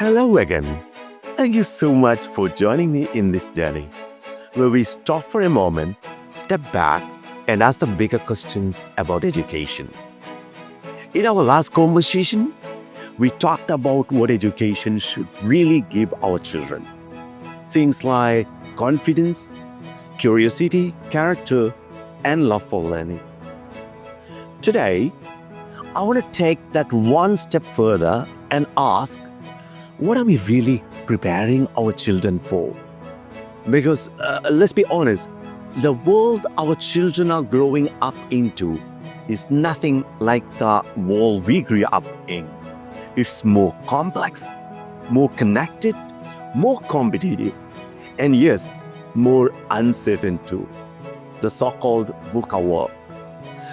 Hello again. Thank you so much for joining me in this journey, where we stop for a moment, step back, and ask the bigger questions about education. In our last conversation, we talked about what education should really give our children. Things like confidence, curiosity, character, and love for learning. Today, I want to take that one step further and ask, what are we really preparing our children for? Because let's be honest, the world our children are growing up into is nothing like the world we grew up in. It's more complex, more connected, more competitive, and yes, more uncertain too. The so-called VUCA world.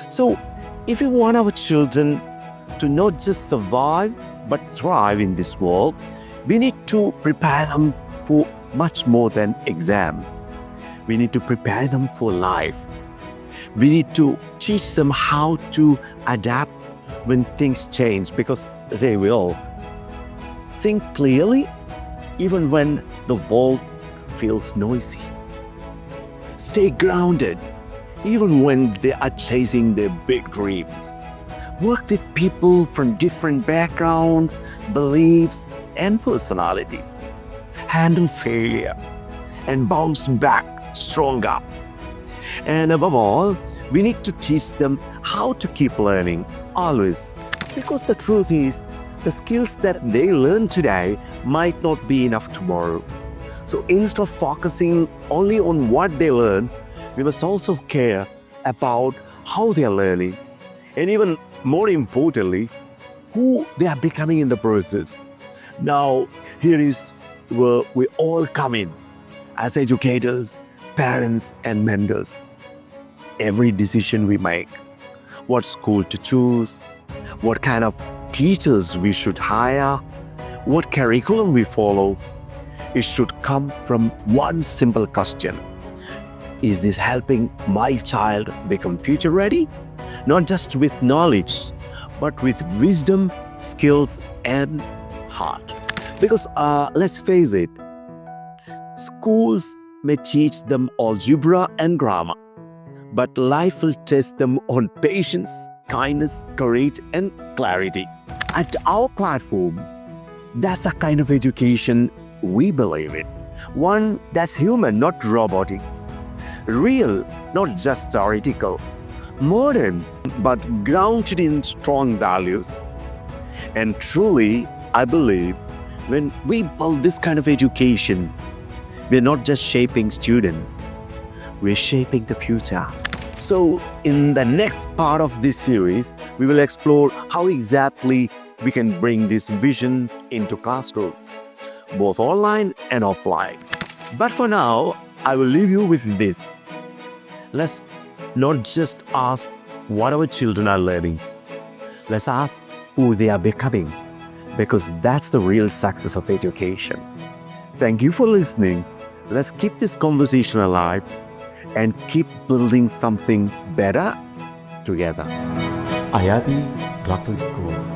So, if we want our children to not just survive but thrive in this world, we need to prepare them for much more than exams. We need to prepare them for life. We need to teach them how to adapt when things change, because they will. Think clearly even when the world feels noisy. Stay grounded even when they are chasing their big dreams. Work with people from different backgrounds, beliefs, and personalities. Handle failure and bounce back stronger. And above all, we need to teach them how to keep learning always. Because the truth is, the skills that they learn today might not be enough tomorrow. So instead of focusing only on what they learn, we must also care about how they are learning, and even more importantly, who they are becoming in the process. Now, here is where we all come in as educators, parents, and mentors. Every decision we make, what school to choose, what kind of teachers we should hire, what curriculum we follow, it should come from one simple question. Is this helping my child become future ready? Not just with knowledge, but with wisdom, skills, and heart. Because let's face it, schools may teach them algebra and grammar, but life will test them on patience, kindness, courage, and clarity. At our platform, that's the kind of education we believe in. One that's human, not robotic. Real, not just theoretical. Modern, but grounded in strong values. And truly, I believe, when we build this kind of education, we're not just shaping students, we're shaping the future. So, in the next part of this series, we will explore how exactly we can bring this vision into classrooms, both online and offline. But for now, I will leave you with this. Let's not just ask what our children are learning. Let's ask who they are becoming, because that's the real success of education. Thank you for listening. Let's keep this conversation alive and keep building something better together. Ayadi Local School.